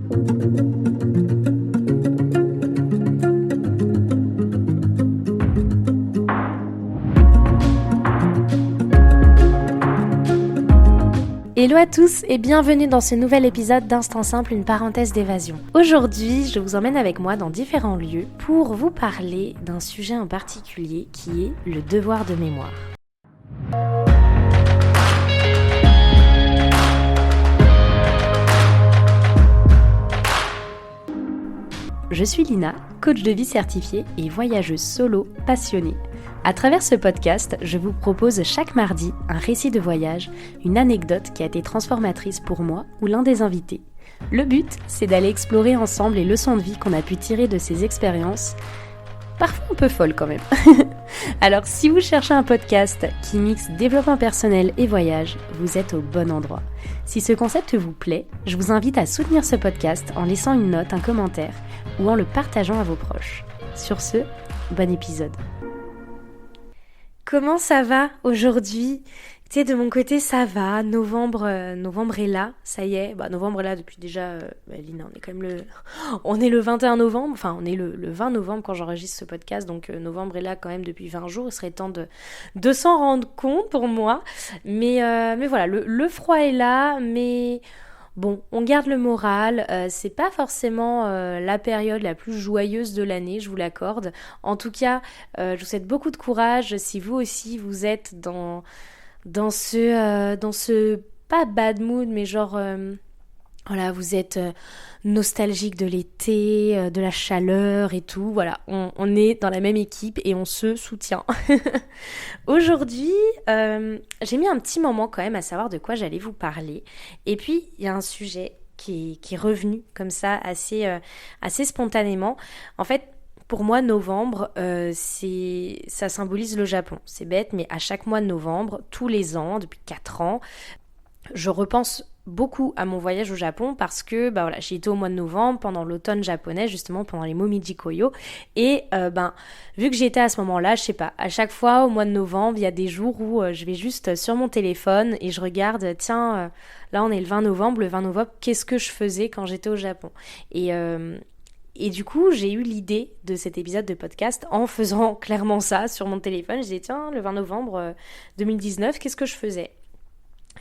Hello à tous et bienvenue dans ce nouvel épisode d'Instant Simple, une parenthèse d'évasion. Aujourd'hui, je vous emmène avec moi dans différents lieux pour vous parler d'un sujet en particulier qui est le devoir de mémoire. Je suis Lina, coach de vie certifiée et voyageuse solo passionnée. À travers ce podcast, je vous propose chaque mardi un récit de voyage, une anecdote qui a été transformatrice pour moi ou l'un des invités. Le but, c'est d'aller explorer ensemble les leçons de vie qu'on a pu tirer de ces expériences, parfois un peu folles quand même. Alors si vous cherchez un podcast qui mixe développement personnel et voyage, vous êtes au bon endroit. Si ce concept vous plaît, je vous invite à soutenir ce podcast en laissant une note, un commentaire ou en le partageant à vos proches. Sur ce, bon épisode. Comment ça va aujourd'hui ? Tu sais, de mon côté, ça va. Novembre est là, ça y est. Novembre est là depuis déjà... Lina, on est le 21 novembre. Enfin, on est le 20 novembre quand j'enregistre ce podcast. Donc, novembre est là quand même depuis 20 jours. Il serait temps de s'en rendre compte pour moi. Mais voilà, le froid est là, mais... Bon, on garde le moral, c'est pas forcément la période la plus joyeuse de l'année, je vous l'accorde. En tout cas, je vous souhaite beaucoup de courage si vous aussi vous êtes dans ce pas bad mood, mais genre voilà, vous êtes nostalgique de l'été, de la chaleur et tout. Voilà, on est dans la même équipe et on se soutient. Aujourd'hui, j'ai mis un petit moment quand même à savoir de quoi j'allais vous parler. Et puis, il y a un sujet qui est revenu comme ça assez spontanément. En fait, pour moi, novembre, ça symbolise le Japon. C'est bête, mais à chaque mois de novembre, tous les ans, depuis 4 ans, je repense beaucoup à mon voyage au Japon parce que j'ai été au mois de novembre pendant l'automne japonais, justement pendant les Momiji Koyo, et vu que j'étais à ce moment-là, je sais pas, à chaque fois au mois de novembre, il y a des jours où je vais juste sur mon téléphone et je regarde, tiens, là on est le 20 novembre, qu'est-ce que je faisais quand j'étais au Japon ? Et du coup, j'ai eu l'idée de cet épisode de podcast en faisant clairement ça sur mon téléphone. Je disais, tiens, le 20 novembre 2019, qu'est-ce que je faisais ?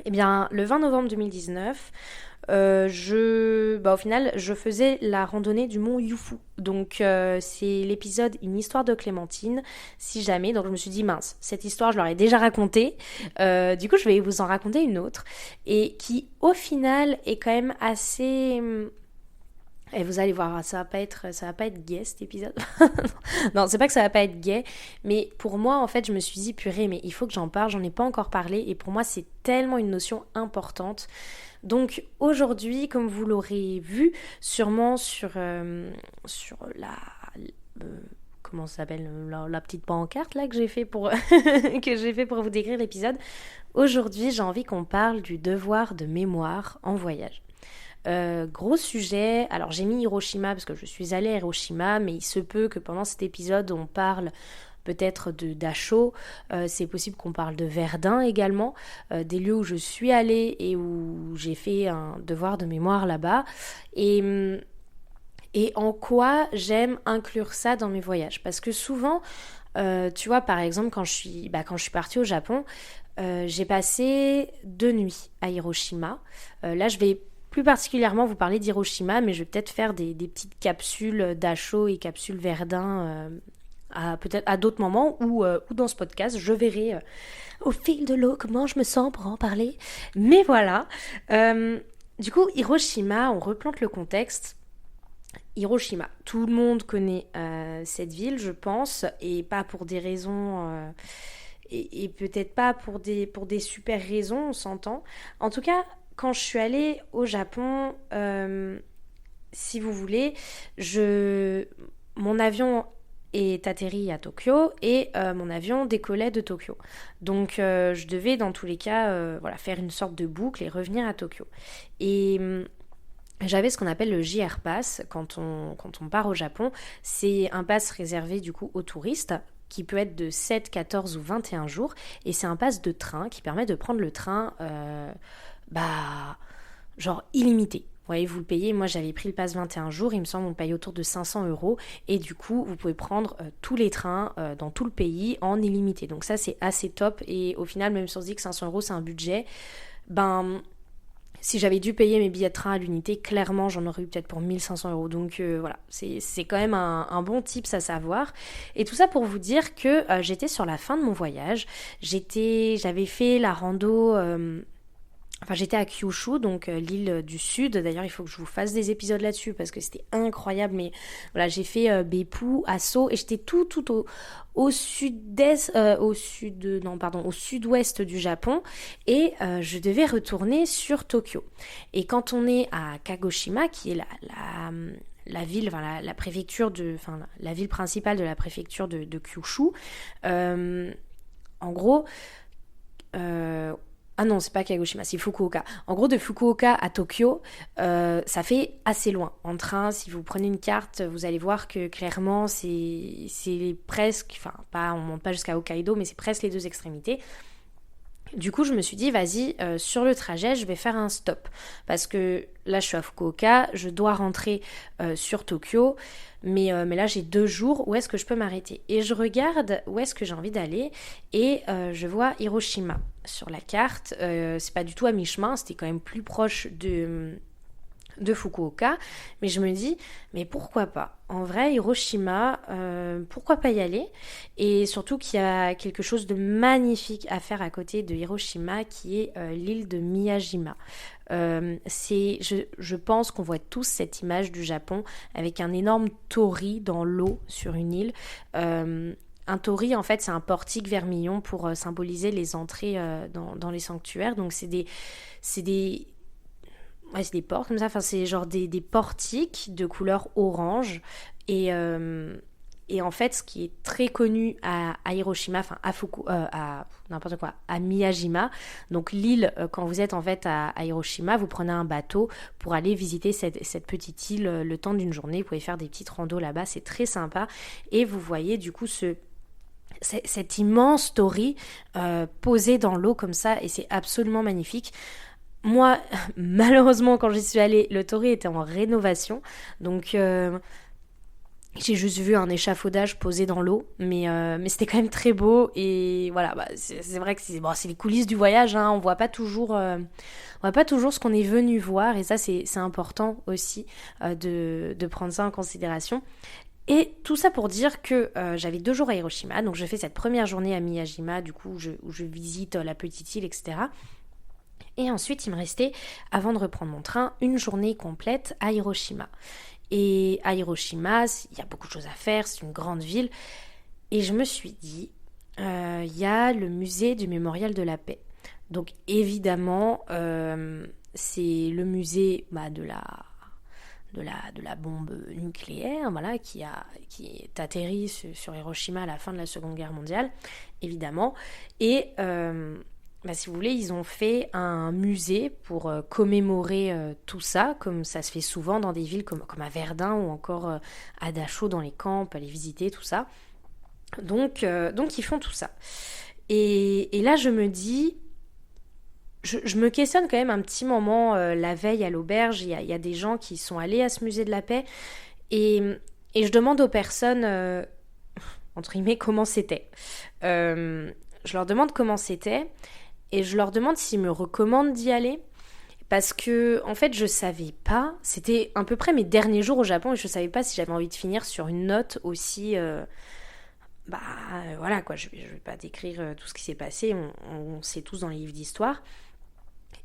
Eh bien, le 20 novembre 2019, au final, je faisais la randonnée du mont Yufu. Donc, c'est l'épisode Une histoire de Clémentine, si jamais. Donc, je me suis dit, mince, cette histoire, je leur ai déjà racontée. Du coup, je vais vous en raconter une autre. Et qui, au final, est quand même assez... Et vous allez voir, ça va pas être gay cet épisode. Non, c'est pas que ça va pas être gay, mais pour moi, en fait, je me suis dit, purée, mais il faut que j'en parle, j'en ai pas encore parlé, et pour moi, c'est tellement une notion importante. Donc aujourd'hui, comme vous l'aurez vu, sûrement sur la... comment ça s'appelle, la petite pancarte là que j'ai fait pour vous décrire l'épisode, aujourd'hui, j'ai envie qu'on parle du devoir de mémoire en voyage. Gros sujet, alors j'ai mis Hiroshima parce que je suis allée à Hiroshima, mais il se peut que pendant cet épisode on parle peut-être de Dachau, c'est possible qu'on parle de Verdun également, des lieux où je suis allée et où j'ai fait un devoir de mémoire là-bas, et en quoi j'aime inclure ça dans mes voyages, parce que souvent, tu vois, par exemple quand je suis partie au Japon, j'ai passé 2 nuits à Hiroshima. Là je vais plus particulièrement vous parler d'Hiroshima, mais je vais peut-être faire des petites capsules Dachau et capsules Verdun peut-être à d'autres moments ou dans ce podcast. Je verrai au fil de l'eau comment je me sens pour en parler. Mais voilà. Du coup, Hiroshima, on replante le contexte. Hiroshima, tout le monde connaît cette ville, je pense, et pas pour des raisons... et peut-être pas pour des super raisons, on s'entend. En tout cas... Quand je suis allée au Japon, si vous voulez, mon avion est atterri à Tokyo et mon avion décollait de Tokyo. Donc je devais dans tous les cas faire une sorte de boucle et revenir à Tokyo. Et j'avais ce qu'on appelle le JR Pass quand on part au Japon. C'est un pass réservé du coup aux touristes qui peut être de 7, 14 ou 21 jours. Et c'est un pass de train qui permet de prendre le train... genre illimité. voyez, vous le payez. Moi, j'avais pris le pass 21 jours. Il me semble qu'on paye autour de 500 euros. Et du coup, vous pouvez prendre tous les trains dans tout le pays en illimité. Donc ça, c'est assez top. Et au final, même si on se dit que 500 euros, c'est un budget, ben... Si j'avais dû payer mes billets de train à l'unité, clairement, j'en aurais eu peut-être pour 1500 euros. Donc voilà, c'est quand même un bon tips à savoir. Et tout ça pour vous dire que j'étais sur la fin de mon voyage. J'avais fait la rando... Enfin, j'étais à Kyushu, donc l'île du Sud. D'ailleurs, il faut que je vous fasse des épisodes là-dessus parce que c'était incroyable. Mais voilà, j'ai fait Beppu, Asso et j'étais tout au sud-est, au sud-ouest du Japon et je devais retourner sur Tokyo. Et quand on est à Kagoshima, qui est la ville, enfin la préfecture la ville principale de la préfecture de Kyushu, en gros. Ah non, c'est pas Kagoshima, c'est Fukuoka. En gros, de Fukuoka à Tokyo, ça fait assez loin. En train, si vous prenez une carte, vous allez voir que clairement, c'est presque... Enfin, on monte pas jusqu'à Hokkaido, mais c'est presque les deux extrémités. Du coup, je me suis dit, vas-y, sur le trajet, je vais faire un stop. Parce que là, je suis à Fukuoka, je dois rentrer sur Tokyo. Mais là, j'ai 2 jours, où est-ce que je peux m'arrêter? Et je regarde où est-ce que j'ai envie d'aller. Et je vois Hiroshima sur la carte. C'est pas du tout à mi-chemin, c'était quand même plus proche de Fukuoka, mais je me dis, mais pourquoi pas? En vrai, Hiroshima, pourquoi pas y aller? Et surtout qu'il y a quelque chose de magnifique à faire à côté de Hiroshima, qui est l'île de Miyajima. Je pense qu'on voit tous cette image du Japon avec un énorme torii dans l'eau sur une île. Un torii, en fait, c'est un portique vermillon pour symboliser les entrées dans les sanctuaires. Donc, c'est des portes comme ça, enfin c'est genre des portiques de couleur orange et en fait ce qui est très connu à Hiroshima, enfin à Miyajima, donc l'île, quand vous êtes en fait à Hiroshima, vous prenez un bateau pour aller visiter cette petite île le temps d'une journée, vous pouvez faire des petites randos là-bas, c'est très sympa et vous voyez du coup cette immense torii posée dans l'eau comme ça et c'est absolument magnifique. Moi, malheureusement, quand j'y suis allée, le torii était en rénovation. Donc, j'ai juste vu un échafaudage posé dans l'eau. Mais c'était quand même très beau. Et voilà, c'est vrai que c'est les coulisses du voyage. Hein, on voit pas toujours ce qu'on est venu voir. Et ça, c'est important aussi de prendre ça en considération. Et tout ça pour dire que j'avais 2 jours à Hiroshima. Donc, je fais cette première journée à Miyajima, du coup, où je visite la petite île, etc. Et ensuite, il me restait, avant de reprendre mon train, une journée complète à Hiroshima. Et à Hiroshima, il y a beaucoup de choses à faire, c'est une grande ville. Et je me suis dit, il y a le musée du Mémorial de la Paix. Donc évidemment, c'est le musée de la bombe nucléaire, voilà, qui est atterri sur Hiroshima à la fin de la Seconde Guerre mondiale, évidemment. Et si vous voulez, ils ont fait un musée pour commémorer tout ça, comme ça se fait souvent dans des villes comme à Verdun ou encore à Dachau dans les camps, aller visiter tout ça. Donc ils font tout ça. Et là, je me dis, je me questionne quand même un petit moment la veille à l'auberge. Il y a des gens qui sont allés à ce musée de la paix et je demande aux personnes, entre guillemets, comment c'était. Je leur demande comment c'était. Et je leur demande s'ils me recommandent d'y aller. Parce que, en fait, je savais pas. C'était à peu près mes derniers jours au Japon et je savais pas si j'avais envie de finir sur une note aussi. Voilà quoi, je vais pas décrire tout ce qui s'est passé. On sait tous dans les livres d'histoire.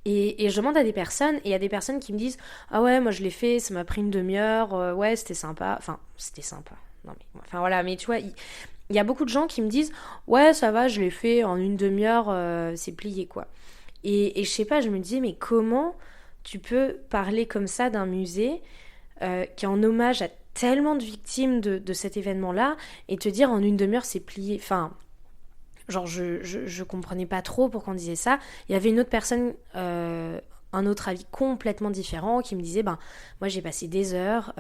Et je demande à des personnes, et il y a des personnes qui me disent ah ouais, moi je l'ai fait, ça m'a pris une demi-heure, ouais, c'était sympa. Enfin, c'était sympa. Non, mais, enfin voilà, mais tu vois. Il y a beaucoup de gens qui me disent ouais ça va je l'ai fait en une demi-heure c'est plié quoi et je sais pas je me disais mais comment tu peux parler comme ça d'un musée qui est en hommage à tellement de victimes de cet événement là et te dire en une demi-heure c'est plié enfin genre je comprenais pas trop pourquoi on disait ça. Il y avait une autre personne un autre avis complètement différent qui me disait moi j'ai passé des heures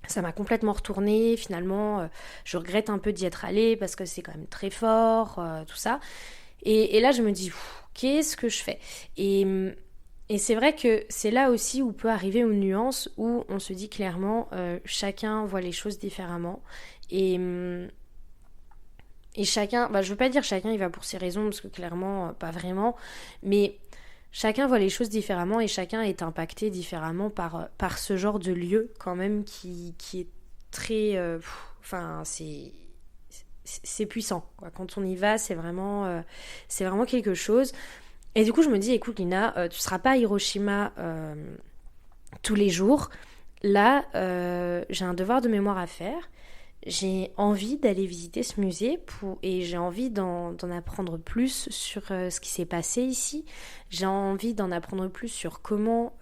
ça m'a complètement retournée, finalement, je regrette un peu d'y être allée parce que c'est quand même très fort, tout ça. Et là, je me dis, qu'est-ce que je fais ? Et Et c'est vrai que c'est là aussi où peut arriver une nuance où on se dit clairement chacun voit les choses différemment. Et chacun, je veux pas dire chacun il va pour ses raisons parce que clairement pas vraiment, mais chacun voit les choses différemment et chacun est impacté différemment par ce genre de lieu quand même qui est très... c'est puissant, quoi. Quand on y va, c'est vraiment quelque chose. Et du coup, je me dis, écoute Lina, tu seras pas à Hiroshima tous les jours. Là, j'ai un devoir de mémoire à faire. J'ai envie d'aller visiter ce musée et j'ai envie d'en apprendre plus sur ce qui s'est passé ici. J'ai envie d'en apprendre plus sur comment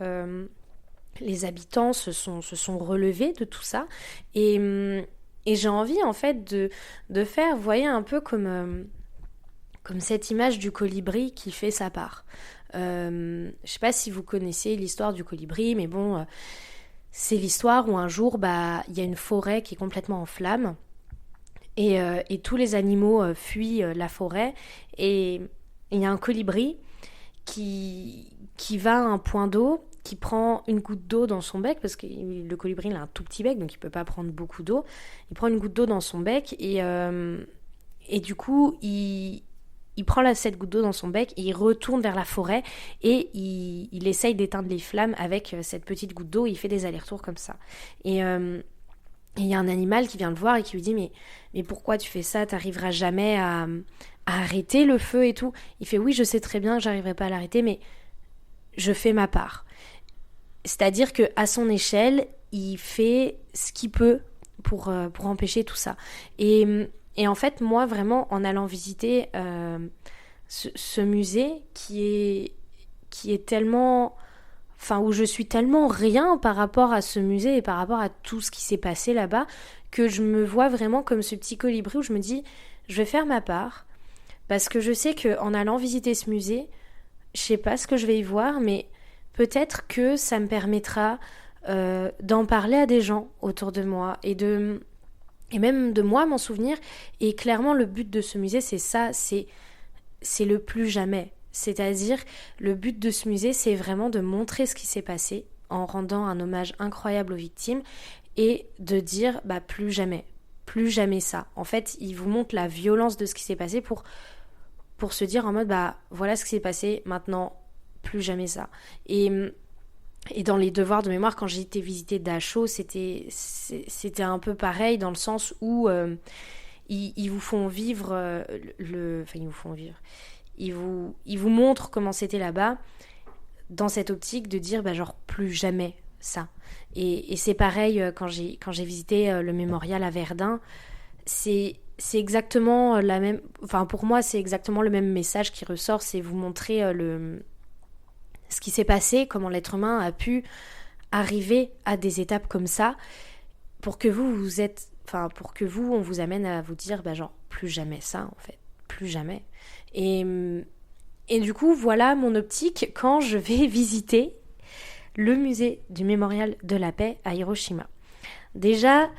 les habitants se sont relevés de tout ça. Et j'ai envie en fait de faire, vous voyez, un peu comme cette image du colibri qui fait sa part. Je sais pas si vous connaissez l'histoire du colibri, mais bon... c'est l'histoire où un jour, il y a une forêt qui est complètement en flammes et tous les animaux fuient la forêt et il y a un colibri qui va à un point d'eau, qui prend une goutte d'eau dans son bec, parce que le colibri il a un tout petit bec, donc il peut pas prendre beaucoup d'eau. Il prend une goutte d'eau dans son bec et du coup, il prend cette goutte d'eau dans son bec et il retourne vers la forêt et il essaye d'éteindre les flammes avec cette petite goutte d'eau. Il fait des allers-retours comme ça. Et il y a un animal qui vient le voir et qui lui dit mais pourquoi tu fais ça? T'arriveras jamais à arrêter le feu et tout. Il fait oui, je sais très bien que j'arriverai pas à l'arrêter, mais je fais ma part. C'est-à-dire qu'à son échelle, il fait ce qu'il peut pour empêcher tout ça. Et en fait, moi, vraiment, en allant visiter ce musée qui est tellement... Enfin, où je suis tellement rien par rapport à ce musée et par rapport à tout ce qui s'est passé là-bas, que je me vois vraiment comme ce petit colibri où je me dis, je vais faire ma part, parce que je sais qu'en allant visiter ce musée, je sais pas ce que je vais y voir, mais peut-être que ça me permettra d'en parler à des gens autour de moi et même de moi m'en souvenir. Et clairement, le but de ce musée, c'est ça, c'est le plus jamais. C'est-à-dire, le but de ce musée, c'est vraiment de montrer ce qui s'est passé en rendant un hommage incroyable aux victimes et de dire, plus jamais ça. En fait, il vous montre la violence de ce qui s'est passé pour se dire en mode, voilà ce qui s'est passé, maintenant, plus jamais ça. Et dans les devoirs de mémoire, quand j'ai été visiter Dachau, c'était un peu pareil dans le sens où ils vous font vivre Enfin, ils vous font vivre. Ils vous montrent comment c'était là-bas dans cette optique de dire genre plus jamais ça. Et c'est pareil quand j'ai visité le mémorial à Verdun. C'est exactement la même... Enfin, pour moi, c'est exactement le même message qui ressort. C'est vous montrer ce qui s'est passé, comment l'être humain a pu arriver à des étapes comme ça, pour que on vous amène à vous dire, genre, plus jamais ça, en fait. Plus jamais. Et du coup, voilà mon optique quand je vais visiter le musée du Mémorial de la Paix à Hiroshima. Déjà,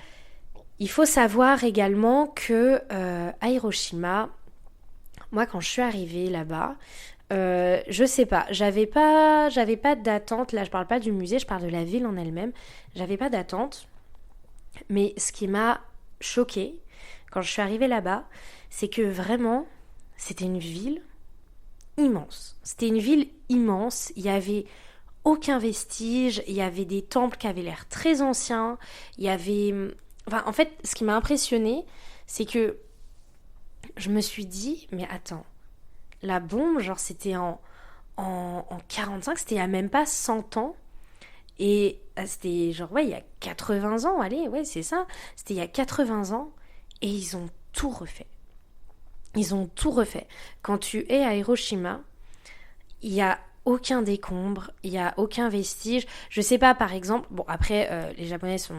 il faut savoir également que à Hiroshima, moi, quand je suis arrivée là-bas, je sais pas, j'avais pas d'attente. Là, je parle pas du musée, je parle de la ville en elle-même. J'avais pas d'attente. Mais ce qui m'a choquée quand je suis arrivée là-bas, c'est que vraiment, c'était une ville immense. C'était une ville immense. Il y avait aucun vestige. Il y avait des temples qui avaient l'air très anciens. Il y avait... Enfin, en fait, ce qui m'a impressionnée, c'est que je me suis dit, mais attends, la bombe, genre c'était en 45, c'était il y a même pas 100 ans. Et c'était genre, ouais, il y a 80 ans, allez, ouais, c'est ça. C'était il y a 80 ans et ils ont tout refait. Ils ont tout refait. Quand tu es à Hiroshima, il y a aucun décombre, il y a aucun vestige. Je sais pas, par exemple, bon après, les Japonais sont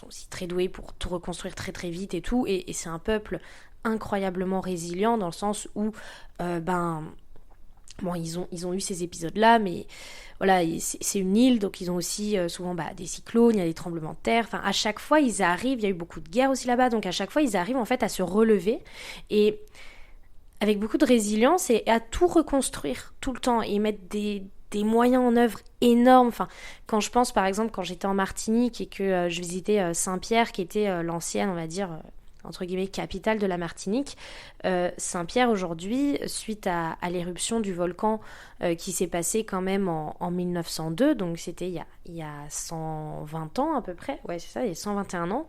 aussi très doués pour tout reconstruire très très vite et tout, et c'est un peuple incroyablement résilient dans le sens où, bon, ils ont eu ces épisodes-là, mais voilà, c'est une île, donc ils ont aussi souvent des cyclones, il y a des tremblements de terre. Enfin, à chaque fois, ils arrivent, il y a eu beaucoup de guerres aussi là-bas, donc à chaque fois, ils arrivent en fait à se relever et avec beaucoup de résilience et à tout reconstruire tout le temps et mettre des moyens en œuvre énormes. Enfin, quand je pense par exemple quand j'étais en Martinique et que je visitais Saint-Pierre, qui était l'ancienne, on va dire, entre guillemets, capitale de la Martinique. Saint-Pierre aujourd'hui, suite à l'éruption du volcan qui s'est passée quand même en 1902, donc c'était il y a 120 ans à peu près, ouais c'est ça, il y a 121 ans,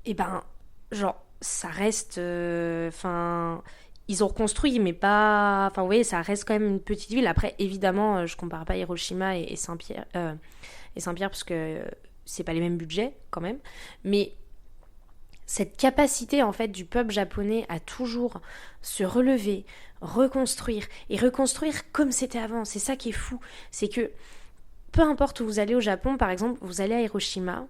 et ben genre ça reste, enfin ils ont reconstruit mais pas, enfin vous voyez ça reste quand même une petite ville. Après évidemment je compare pas Hiroshima et Saint-Pierre parce que c'est pas les mêmes budgets quand même, mais cette capacité en fait du peuple japonais à toujours se relever, reconstruire et reconstruire comme c'était avant, c'est ça qui est fou, c'est que peu importe où vous allez au Japon, par exemple, vous allez à Hiroshima,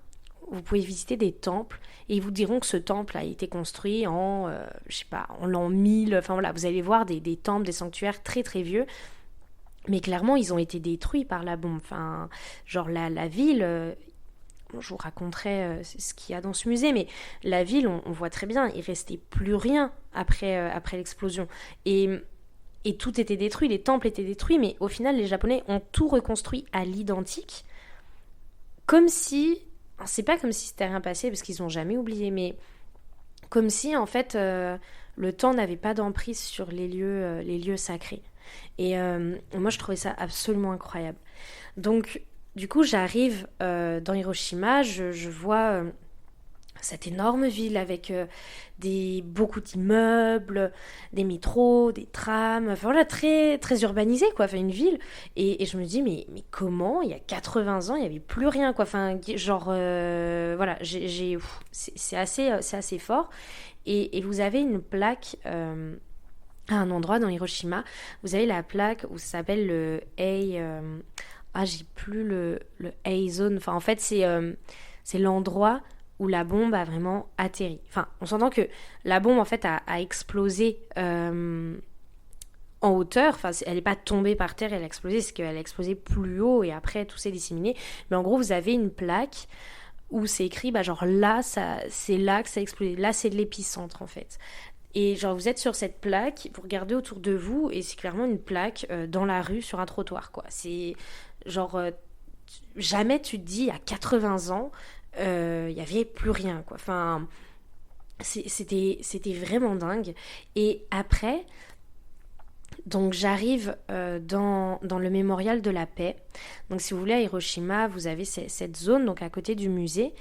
vous pouvez visiter des temples et ils vous diront que ce temple a été construit en, je sais pas, en l'an 1000. Enfin voilà, vous allez voir des temples, des sanctuaires très très vieux. Mais clairement, ils ont été détruits par la bombe. Enfin, genre la ville, je vous raconterai ce qu'il y a dans ce musée, mais la ville, on voit très bien, il restait plus rien après l'explosion. Et tout était détruit, les temples étaient détruits, mais au final, les Japonais ont tout reconstruit à l'identique, comme si, c'est pas comme si c'était rien passé, parce qu'ils n'ont jamais oublié, mais comme si, en fait, le temps n'avait pas d'emprise sur les lieux sacrés. Et moi, je trouvais ça absolument incroyable. Donc, du coup, j'arrive dans Hiroshima, je vois cette énorme ville avec beaucoup d'immeubles, des métros, des trams, enfin voilà, très, très urbanisée, quoi, enfin une ville. Et je me dis, mais comment, il y a 80 ans, il n'y avait plus rien, quoi, enfin, genre, voilà, c'est assez fort. Et vous avez une plaque à un endroit dans Hiroshima, vous avez la plaque où ça s'appelle le j'ai plus le A-zone, enfin en fait c'est l'endroit où la bombe a vraiment atterri. Enfin, on s'entend que la bombe en fait a explosé en hauteur, enfin elle n'est pas tombée par terre, elle a explosé, c'est qu'elle a explosé plus haut et après tout s'est disséminé. Mais en gros vous avez une plaque où c'est écrit, bah genre là, c'est là que ça a explosé, là c'est l'épicentre en fait. Et genre vous êtes sur cette plaque, vous regardez autour de vous et c'est clairement une plaque dans la rue sur un trottoir quoi. C'est genre jamais tu te dis à 80 ans il y avait plus rien quoi. Enfin c'était vraiment dingue. Et après donc j'arrive dans le mémorial de la paix. Donc si vous voulez à Hiroshima vous avez cette zone donc à côté du musée.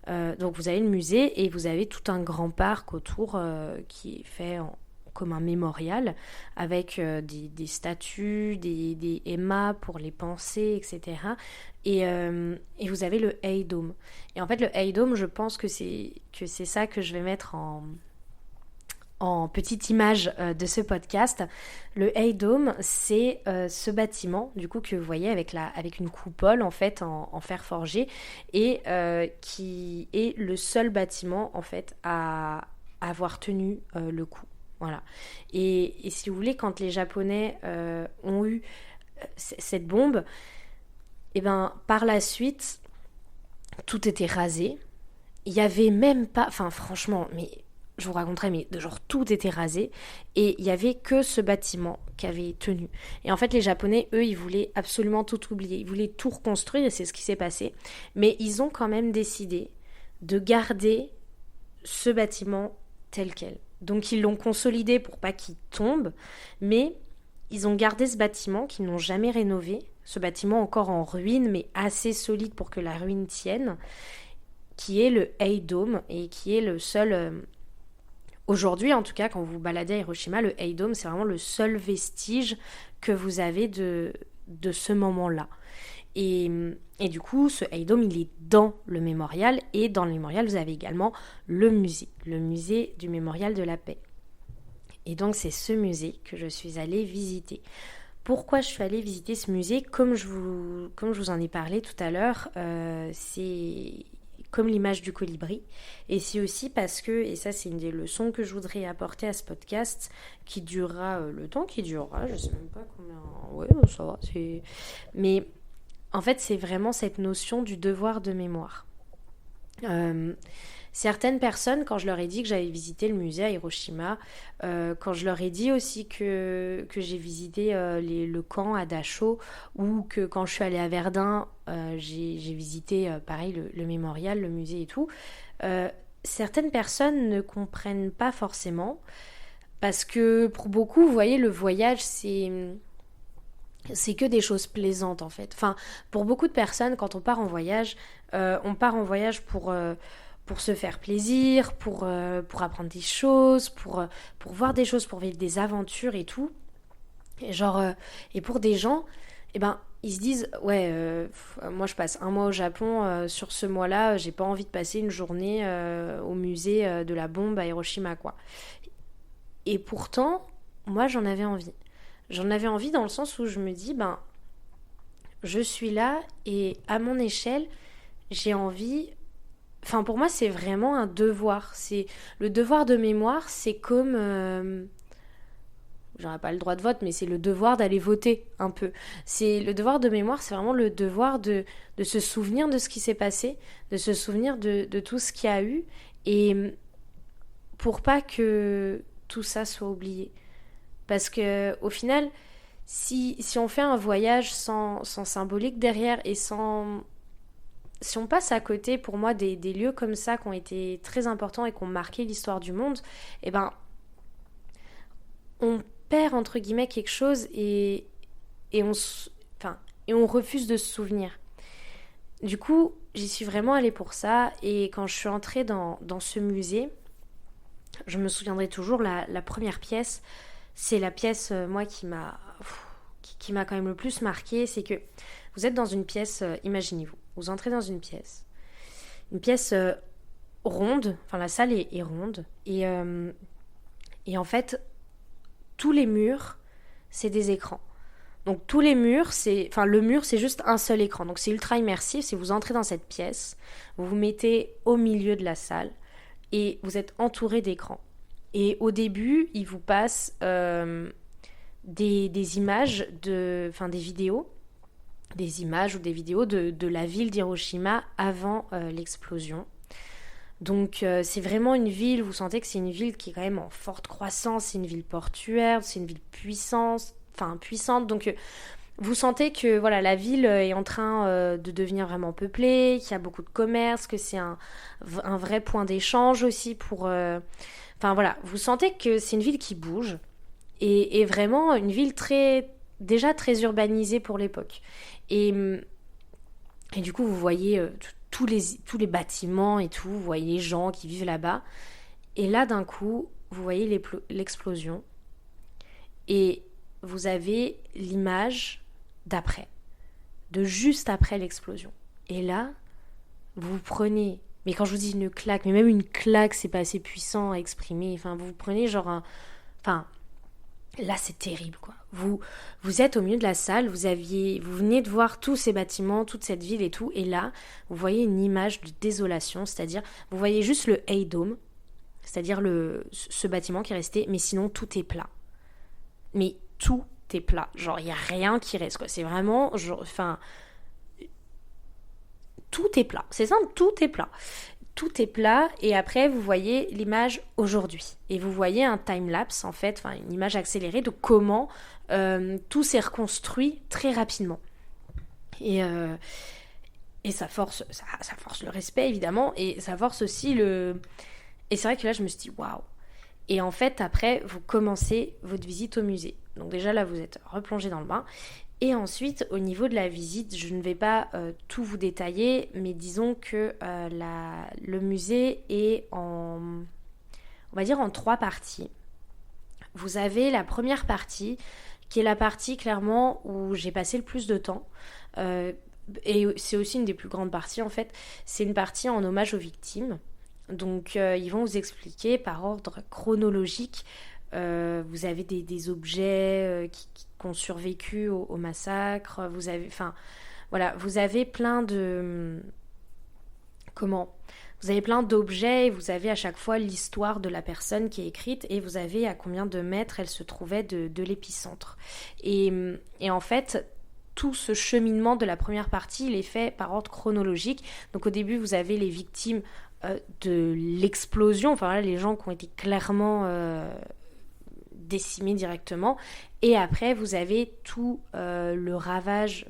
Donc vous avez le musée et vous avez tout un grand parc autour qui est fait comme un mémorial avec des statues, des ema pour les pensées, etc. Et vous avez le Eidome. Et en fait le Eidome, je pense que c'est ça que je vais mettre en petite image de ce podcast. Le Eidome, c'est ce bâtiment du coup que vous voyez avec une coupole en fait en fer forgé et qui est le seul bâtiment en fait à avoir tenu le coup. Voilà. Et si vous voulez, quand les Japonais ont eu cette bombe, et ben par la suite, tout était rasé. Il y avait même pas, enfin franchement, mais je vous raconterai, mais de genre tout était rasé et il y avait que ce bâtiment qui avait tenu. Et en fait, les Japonais, eux, ils voulaient absolument tout oublier, ils voulaient tout reconstruire et c'est ce qui s'est passé. Mais ils ont quand même décidé de garder ce bâtiment tel quel. Donc ils l'ont consolidé pour pas qu'il tombe, mais ils ont gardé ce bâtiment qu'ils n'ont jamais rénové, ce bâtiment encore en ruine mais assez solide pour que la ruine tienne, qui est le Eidome et qui est le seul aujourd'hui, en tout cas, quand vous vous baladez à Hiroshima, le Eidome, c'est vraiment le seul vestige que vous avez de ce moment-là. Et du coup, ce Eidome, il est dans le mémorial. Et dans le mémorial, vous avez également le musée du mémorial de la paix. Et donc, c'est ce musée que je suis allée visiter. Pourquoi je suis allée visiter ce musée ? Comme je vous en ai parlé tout à l'heure, c'est comme l'image du colibri. Et c'est aussi parce que, et ça c'est une des leçons que je voudrais apporter à ce podcast, qui durera le temps qui durera, je sais même pas combien... Ouais, ça va, c'est... Mais en fait, c'est vraiment cette notion du devoir de mémoire. Euh, Certaines personnes, quand je leur ai dit que j'avais visité le musée à Hiroshima, quand je leur ai dit aussi que j'ai visité le camp à Dachau, ou que quand je suis allée à Verdun, j'ai visité pareil le mémorial, le musée et tout, euh, certaines personnes ne comprennent pas forcément, parce que pour beaucoup, vous voyez, le voyage, c'est que des choses plaisantes en fait. Enfin, pour beaucoup de personnes, quand on part en voyage pour se faire plaisir, pour apprendre des choses, pour voir des choses, pour vivre des aventures et tout. Et genre, et pour des gens, eh ben, ils se disent, ouais, moi je passe un mois au Japon, sur ce mois-là, j'ai pas envie de passer une journée au musée de la bombe à Hiroshima, quoi. Et pourtant, moi j'en avais envie. J'en avais envie dans le sens où je me dis, ben, je suis là et à mon échelle, j'ai envie. Enfin, pour moi, c'est vraiment un devoir. C'est le devoir de mémoire, c'est comme. J'aurais pas le droit de vote, mais c'est le devoir d'aller voter un peu. C'est le devoir de mémoire, c'est vraiment le devoir de se souvenir de ce qui s'est passé, de se souvenir de tout ce qu'il y a eu, et pour pas que tout ça soit oublié. Parce que au final, si on fait un voyage sans symbolique derrière et sans. Si on passe à côté, pour moi, des lieux comme ça qui ont été très importants et qui ont marqué l'histoire du monde, eh ben, on perd entre guillemets quelque chose et enfin, et on refuse de se souvenir. Du coup, j'y suis vraiment allée pour ça et quand je suis entrée dans ce musée, je me souviendrai toujours la première pièce, c'est la pièce, moi, qui m'a quand même le plus marqué, c'est que vous êtes dans une pièce, imaginez-vous, vous entrez dans une pièce ronde, enfin la salle est ronde, et en fait, tous les murs, c'est des écrans. Donc tous les murs, enfin le mur, c'est juste un seul écran. Donc c'est ultra immersif. Si vous entrez dans cette pièce, vous vous mettez au milieu de la salle et vous êtes entouré d'écrans. Et au début, il vous passe des images, enfin des vidéos, des images ou des vidéos de la ville d'Hiroshima avant l'explosion. Donc c'est vraiment une ville, vous sentez que c'est une ville qui est quand même en forte croissance, c'est une ville portuaire, c'est une ville puissante. Donc vous sentez que voilà, la ville est en train de devenir vraiment peuplée, qu'il y a beaucoup de commerce, que c'est un vrai point d'échange aussi pour... Enfin voilà, vous sentez que c'est une ville qui bouge et vraiment une ville déjà très urbanisée pour l'époque. Et, et du coup, vous voyez tous les bâtiments et tout, vous voyez les gens qui vivent là-bas. Et là, d'un coup, vous voyez l'explosion. Et vous avez l'image d'après, de juste après l'explosion. Et là, vous prenez, mais quand je vous dis une claque, mais même une claque, c'est pas assez puissant à exprimer. Enfin, vous prenez genre enfin, là, c'est terrible, quoi. Vous êtes au milieu de la salle, vous venez de voir tous ces bâtiments, toute cette ville et tout, et là, vous voyez une image de désolation, c'est-à-dire, vous voyez juste le Hay-Dome, c'est-à-dire ce bâtiment qui est resté, mais sinon, tout est plat. Mais tout est plat. Genre, il n'y a rien qui reste, quoi. C'est vraiment, genre, enfin, tout est plat. C'est simple, tout est plat. Tout est plat et après vous voyez l'image aujourd'hui et vous voyez un time-lapse en fait, enfin une image accélérée de comment tout s'est reconstruit très rapidement et ça force le respect évidemment et ça force aussi et c'est vrai que là je me suis dit waouh. Et en fait après vous commencez votre visite au musée, donc déjà là vous êtes replongé dans le bain. Et ensuite, au niveau de la visite, je ne vais pas tout vous détailler, mais disons que le musée est on va dire en 3 parties. Vous avez la première partie, qui est la partie clairement où j'ai passé le plus de temps. Et c'est aussi une des plus grandes parties en fait. C'est une partie en hommage aux victimes. Donc ils vont vous expliquer par ordre chronologique. Vous avez des objets qui ont survécu au massacre. Vous avez, enfin, voilà, vous avez plein de vous avez plein d'objets et vous avez à chaque fois l'histoire de la personne qui est écrite et vous avez à combien de mètres elle se trouvait de l'épicentre. Et en fait, tout ce cheminement de la première partie, il est fait par ordre chronologique. Donc au début, vous avez les victimes de l'explosion, enfin là, les gens qui ont été clairement décimés directement. Et après, vous avez tout le ravage,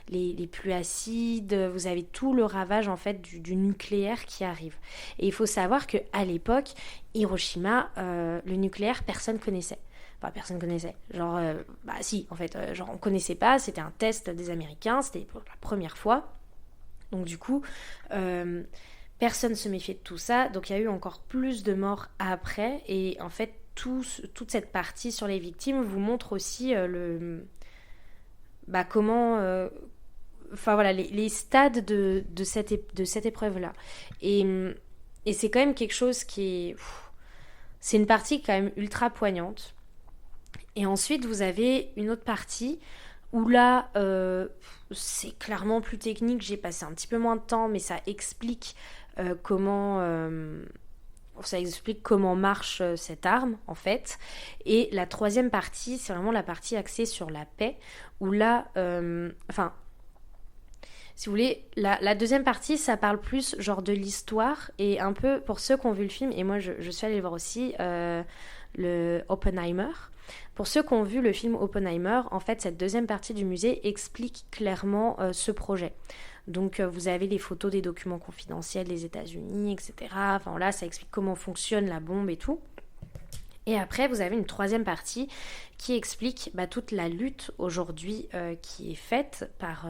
les pluies acides, vous avez tout le ravage en fait du nucléaire qui arrive. Et il faut savoir qu'à l'époque, Hiroshima, le nucléaire, personne connaissait. Enfin, personne connaissait. Genre, si, en fait, genre, on connaissait pas, c'était un test des Américains, c'était pour la première fois. Donc du coup, personne se méfiait de tout ça, donc il y a eu encore plus de morts après, et en fait, toute cette partie sur les victimes vous montre aussi comment... Enfin voilà, les stades de cette épreuve-là. Et, et c'est quand même quelque chose qui est... C'est une partie quand même ultra poignante. Et ensuite, vous avez une autre partie où là, c'est clairement plus technique. J'ai passé un petit peu moins de temps, mais ça explique comment marche cette arme, en fait. Et la troisième partie, c'est vraiment la partie axée sur la paix, où là, si vous voulez, la deuxième partie, ça parle plus genre de l'histoire, et un peu, pour ceux qui ont vu le film, et moi je suis allée le voir aussi, le Oppenheimer. Pour ceux qui ont vu le film Oppenheimer, en fait, cette deuxième partie du musée explique clairement ce projet. Donc, vous avez les photos des documents confidentiels des États-Unis, etc. Enfin, là, ça explique comment fonctionne la bombe et tout. Et après, vous avez une troisième partie qui explique toute la lutte aujourd'hui qui est faite par...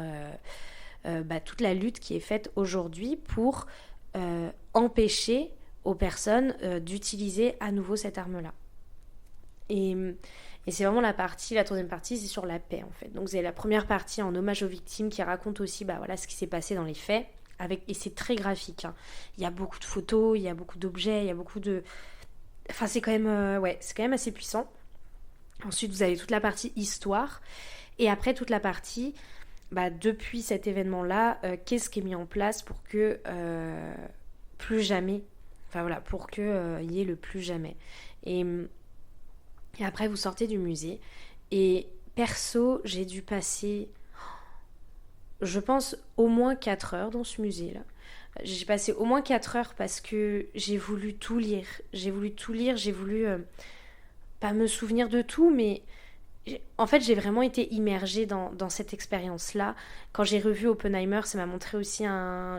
toute la lutte qui est faite aujourd'hui pour empêcher aux personnes d'utiliser à nouveau cette arme-là. Et c'est vraiment la troisième partie, c'est sur la paix en fait. Donc vous avez la première partie en hommage aux victimes qui raconte aussi ce qui s'est passé dans les faits. Et c'est très graphique. Hein. Il y a beaucoup de photos, il y a beaucoup d'objets, il y a beaucoup de... Enfin c'est quand même, c'est quand même assez puissant. Ensuite vous avez toute la partie histoire. Et après toute la partie, depuis cet événement-là, qu'est-ce qui est mis en place pour que plus jamais... Enfin voilà, pour qu'il y ait le plus jamais. Et après, vous sortez du musée. Et perso, j'ai dû passer, je pense, au moins 4 heures dans ce musée-là. J'ai passé au moins 4 heures parce que j'ai voulu tout lire. J'ai voulu pas me souvenir de tout, mais en fait, j'ai vraiment été immergée dans cette expérience-là. Quand j'ai revu Oppenheimer, ça m'a montré aussi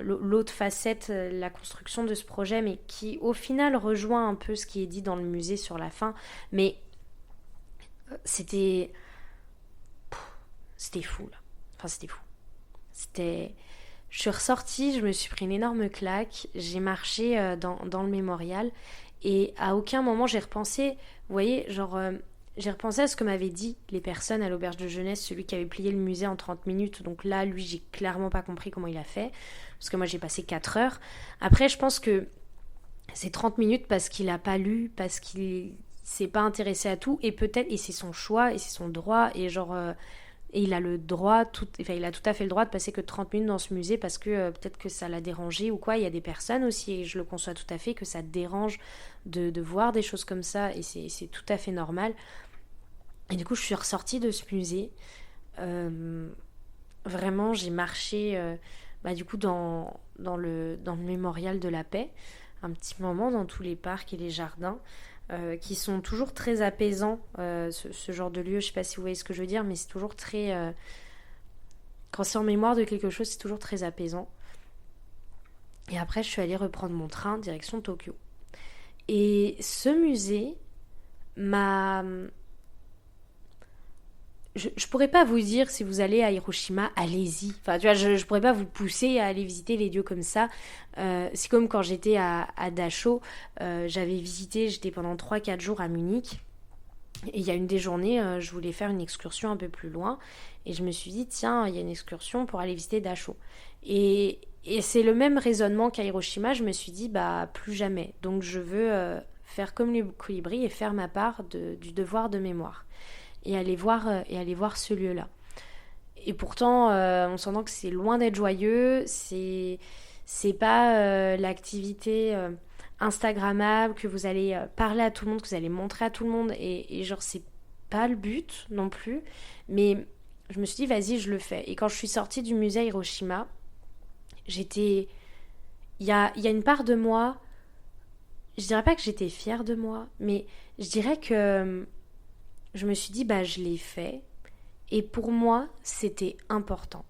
l'autre facette, la construction de ce projet, mais qui, au final, rejoint un peu ce qui est dit dans le musée sur la fin. Mais c'était fou là. Enfin c'était fou. Je suis ressortie, je me suis pris une énorme claque, j'ai marché dans le mémorial et à aucun moment j'ai repensé, vous voyez, j'ai repensé à ce que m'avaient dit les personnes à l'auberge de jeunesse, celui qui avait plié le musée en 30 minutes, donc là lui j'ai clairement pas compris comment il a fait, parce que moi j'ai passé 4 heures. Après je pense que c'est 30 minutes parce qu'il a pas lu, parce qu'il s'est pas intéressé à tout, et peut-être, et c'est son choix, et c'est son droit, et et il a le droit, il a tout à fait le droit de passer que 30 minutes dans ce musée parce que peut-être que ça l'a dérangé ou quoi. Il y a des personnes aussi, et je le conçois tout à fait, que ça dérange de voir des choses comme ça, et c'est tout à fait normal. Et du coup, je suis ressortie de ce musée. Vraiment, j'ai marché du coup dans le mémorial de la paix, un petit moment dans tous les parcs et les jardins. Qui sont toujours très apaisants, ce genre de lieu. Je sais pas si vous voyez ce que je veux dire, mais c'est toujours très... quand c'est en mémoire de quelque chose, c'est toujours très apaisant. Et après, je suis allée reprendre mon train direction Tokyo. Et ce musée m'a... Je pourrais pas vous dire, si vous allez à Hiroshima, allez-y. Enfin, tu vois, je pourrais pas vous pousser à aller visiter les lieux comme ça. C'est comme quand j'étais à Dachau, j'étais pendant 3-4 jours à Munich. Et il y a une des journées, je voulais faire une excursion un peu plus loin. Et je me suis dit, tiens, il y a une excursion pour aller visiter Dachau. Et c'est le même raisonnement qu'à Hiroshima. Je me suis dit, plus jamais. Donc je veux faire comme les colibris et faire ma part du devoir de mémoire. Et aller voir ce lieu-là. Et pourtant, on s'entend que c'est loin d'être joyeux, c'est pas l'activité instagrammable, que vous allez parler à tout le monde, que vous allez montrer à tout le monde, et genre c'est pas le but non plus, mais je me suis dit, vas-y, je le fais. Et quand je suis sortie du musée Hiroshima, j'étais... Il y a une part de moi, je dirais pas que j'étais fière de moi, mais je dirais que je me suis dit, bah, je l'ai fait. Et pour moi, c'était important.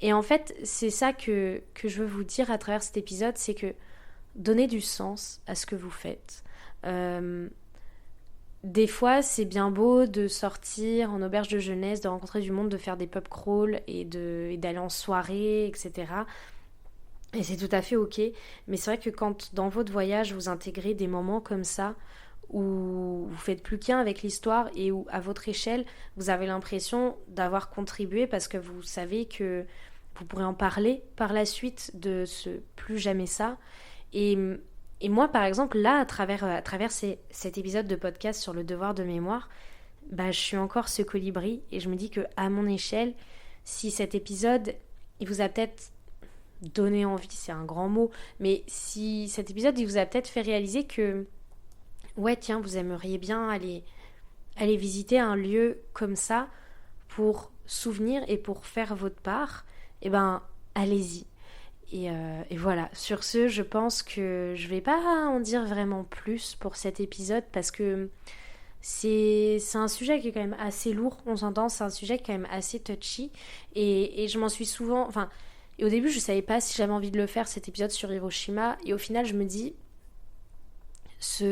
Et en fait, c'est ça que je veux vous dire à travers cet épisode, c'est que donnez du sens à ce que vous faites. Euh, des fois, c'est bien beau de sortir en auberge de jeunesse, de rencontrer du monde, de faire des pub crawls et d'aller en soirée, etc. Et c'est tout à fait ok. Mais c'est vrai que quand dans votre voyage, vous intégrez des moments comme ça, où vous faites plus qu'un avec l'histoire et où, à votre échelle, vous avez l'impression d'avoir contribué parce que vous savez que vous pourrez en parler par la suite de ce plus jamais ça. Et, et moi, par exemple, là, à travers cet épisode de podcast sur le devoir de mémoire, bah, je suis encore ce colibri et je me dis que à mon échelle, si cet épisode, il vous a peut-être donné envie, c'est un grand mot, mais si cet épisode, il vous a peut-être fait réaliser que, ouais, tiens, vous aimeriez bien aller visiter un lieu comme ça pour souvenir et pour faire votre part, eh ben, allez-y. Et voilà, sur ce, je pense que je vais pas en dire vraiment plus pour cet épisode parce que c'est un sujet qui est quand même assez lourd, on s'entend, c'est un sujet qui est quand même assez touchy et je m'en suis souvent... Enfin, et au début, je savais pas si j'avais envie de le faire, cet épisode sur Hiroshima, et au final, je me dis...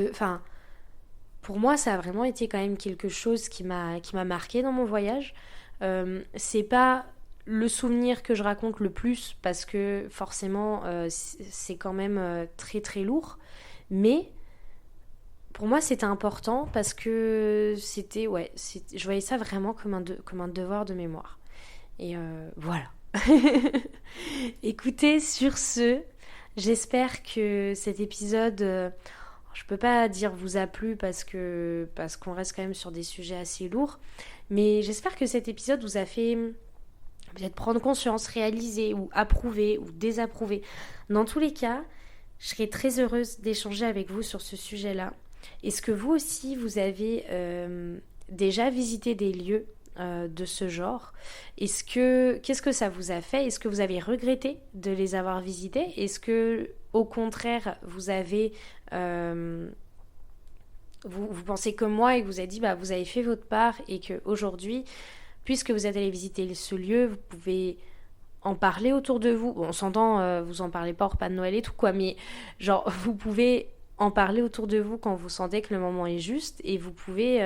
Enfin, pour moi, ça a vraiment été quand même quelque chose qui m'a marqué dans mon voyage. C'est pas le souvenir que je raconte le plus parce que forcément c'est quand même très très lourd, mais pour moi c'était important parce que c'était ouais, je voyais ça vraiment comme un devoir de mémoire. Et voilà. Écoutez, sur ce, j'espère que cet épisode je peux pas dire vous a plu parce qu'on reste quand même sur des sujets assez lourds, mais j'espère que cet épisode vous a fait peut-être prendre conscience, réaliser ou approuver ou désapprouver. Dans tous les cas, je serais très heureuse d'échanger avec vous sur ce sujet-là. Est-ce que vous aussi, vous avez déjà visité des lieux de ce genre? Qu'est-ce que ça vous a fait? Est-ce que vous avez regretté de les avoir visités? Est-ce que, au contraire, vous avez... vous pensez comme moi et que vous avez dit bah, vous avez fait votre part et qu'aujourd'hui, puisque vous êtes allé visiter ce lieu, vous pouvez en parler autour de vous. Bon, on s'entend, vous en parlez pas au repas de Noël et tout quoi, mais genre vous pouvez en parler autour de vous quand vous sentez que le moment est juste et vous pouvez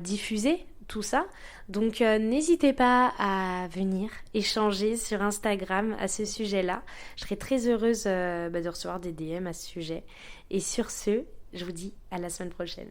diffuser tout ça. Donc n'hésitez pas à venir échanger sur Instagram à ce sujet-là. Je serais très heureuse de recevoir des DM à ce sujet. Et sur ce, je vous dis à la semaine prochaine.